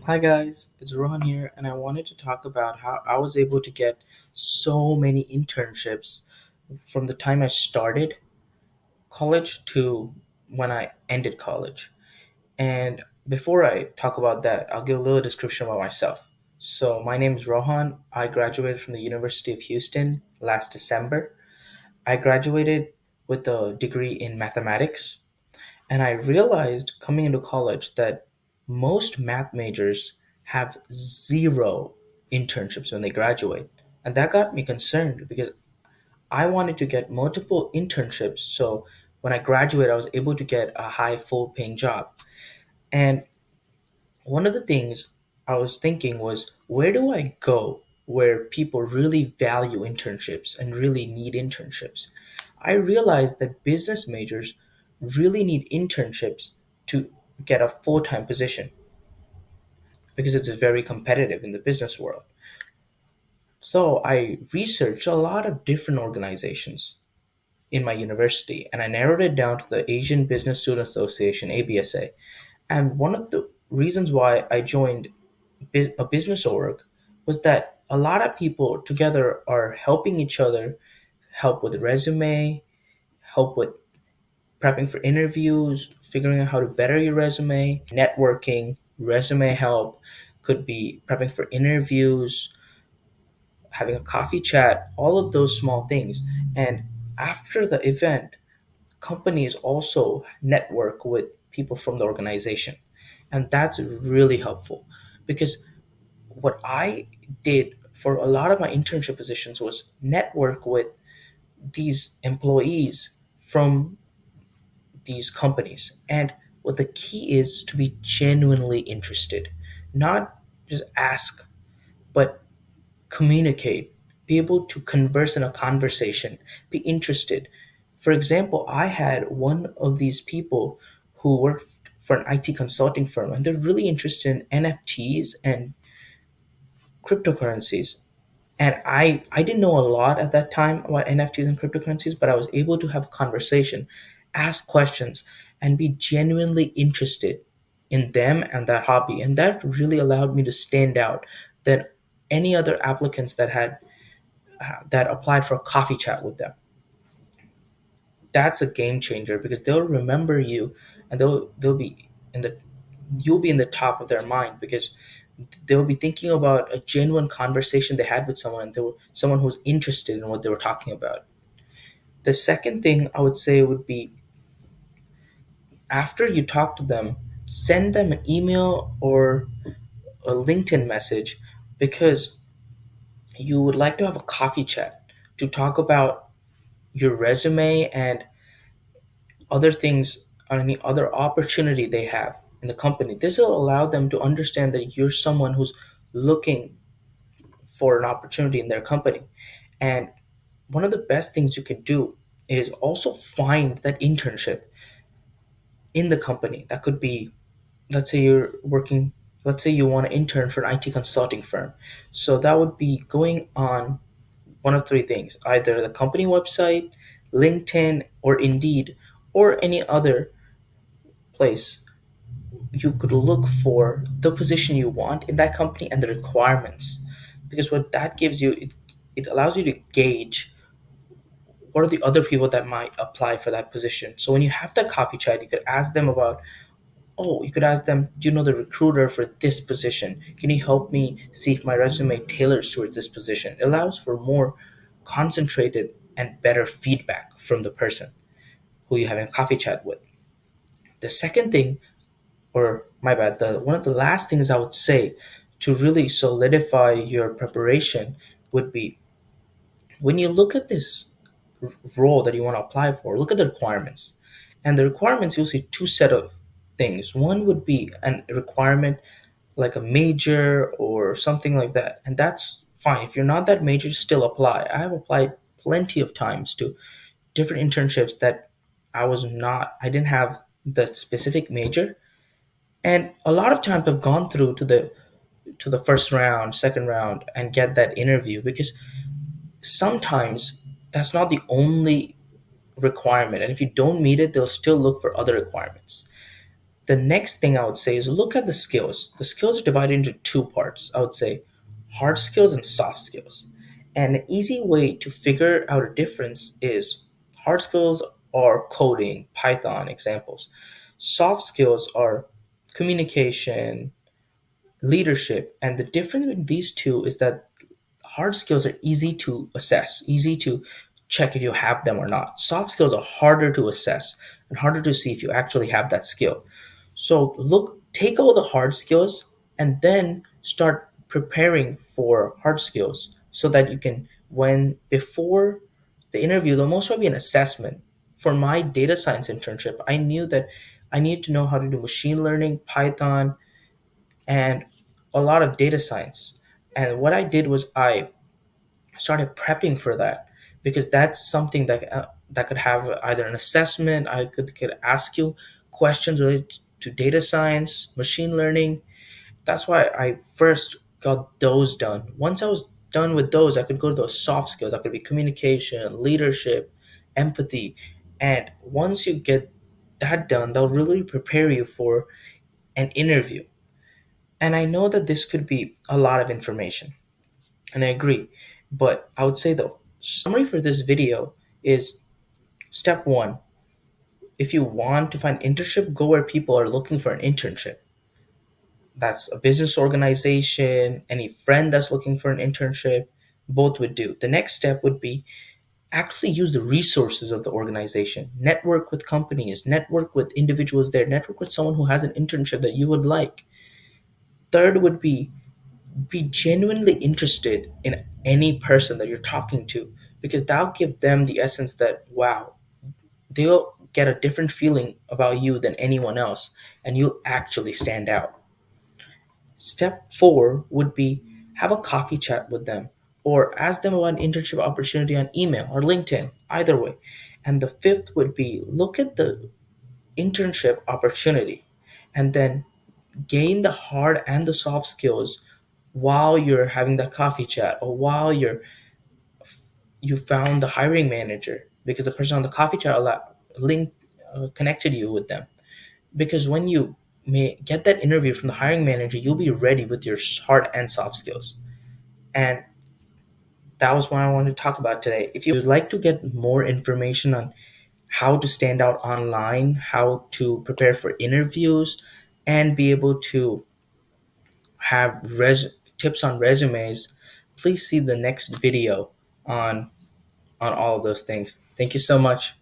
Hi guys, it's Rohan here, and I wanted to talk about how I was able to get so many internships from the time I started college to when I ended college. And before I talk about that, I'll give a little description about myself. So, my name is Rohan. I graduated from the University of Houston last December. I graduated with a degree in mathematics, and I realized coming into college that most math majors have zero internships when they graduate. And that got me concerned because I wanted to get multiple internships. So when I graduated, I was able to get a high full paying job. And one of the things I was thinking was, where do I go where people really value internships and really need internships? I realized that business majors really need internships to get a full time position because it's very competitive in the business world. So I researched a lot of different organizations in my university and I narrowed it down to the Asian Business Student Association, ABSA. And one of the reasons why I joined a business org was that a lot of people together are helping each other, help with resume, help with prepping for interviews, figuring out how to better your resume, networking, resume help, could be prepping for interviews, having a coffee chat, all of those small things. And after the event, companies also network with people from the organization. And that's really helpful because what I did for a lot of my internship positions was network with these employees from these companies. And what the key is to be genuinely interested, not just ask, but communicate, be able to converse in a conversation, be interested. For example, I had one of these people who worked for an IT consulting firm and they're really interested in NFTs and cryptocurrencies. And I didn't know a lot at that time about NFTs and cryptocurrencies, but I was able to have a conversation, ask questions, and be genuinely interested in them and that hobby. And that really allowed me to stand out than any other applicants that applied for a coffee chat with them. That's a game changer because they'll remember you, and they'll be in the you'll be in the top of their mind because they'll be thinking about a genuine conversation they had with someone and they were someone who's interested in what they were talking about. The second thing I would say would be, after you talk to them, send them an email or a LinkedIn message because you would like to have a coffee chat to talk about your resume and other things or any other opportunity they have in the company. This will allow them to understand that you're someone who's looking for an opportunity in their company. And one of the best things you can do is also find that internship in the company. That could be, let's say you're working, let's say you want to intern for an IT consulting firm. So that would be going on one of three things, either the company website, LinkedIn, or Indeed, or any other place. You could look for the position you want in that company and the requirements, because what that gives you, it allows you to gauge what are the other people that might apply for that position. So when you have that coffee chat, you could ask them about, oh, you could ask them, do you know the recruiter for this position? Can you help me see if my resume tailors towards this position? It allows for more concentrated and better feedback from the person who you're having a coffee chat with. The second thing, or my bad, the one of the last things I would say to really solidify your preparation would be, when you look at this role that you want to apply for, look at the requirements. And the requirements, you'll see two set of things. One would be a requirement like a major or something like that. And that's fine. If you're not that major, still apply. I have applied plenty of times to different internships that I didn't have that specific major. And a lot of times I've gone through to the first round, second round, and get that interview because sometimes that's not the only requirement. And if you don't meet it, they'll still look for other requirements. The next thing I would say is look at the skills. The skills are divided into two parts. I would say hard skills and soft skills. And an easy way to figure out a difference is hard skills are coding, Python examples. Soft skills are communication, leadership. And the difference between these two is that hard skills are easy to assess, easy to check if you have them or not. Soft skills are harder to assess and harder to see if you actually have that skill. So look, take all the hard skills and then start preparing for hard skills so that you can, when before the interview, there'll most probably be an assessment. For my data science internship, I knew that I needed to know how to do machine learning, Python, and a lot of data science. And what I did was I started prepping for that because that's something that could have either an assessment. I could ask you questions related to data science, machine learning. That's why I first got those done. Once I was done with those, I could go to those soft skills. I could be communication, leadership, empathy. And once you get that done, they'll really prepare you for an interview. And I know that this could be a lot of information, and I agree. But I would say the summary for this video is step one. If you want to find internship, go where people are looking for an internship. That's a business organization, any friend that's looking for an internship, both would do. The next step would be actually use the resources of the organization. Network with companies, network with individuals there, network with someone who has an internship that you would like. Third would be genuinely interested in any person that you're talking to because that'll give them the essence that wow, they'll get a different feeling about you than anyone else and you actually stand out. Step 4 would be have a coffee chat with them or ask them about an internship opportunity on email or LinkedIn, either way. And the fifth would be look at the internship opportunity and then gain the hard and the soft skills while you're having that coffee chat or while you found the hiring manager because the person on the coffee chat linked connected you with them. Because when you may get that interview from the hiring manager, you'll be ready with your hard and soft skills. And that was what I wanted to talk about today. If you'd like to get more information on how to stand out online, how to prepare for interviews, and be able to have tips on resumes, please see the next video on all of those things. Thank you so much.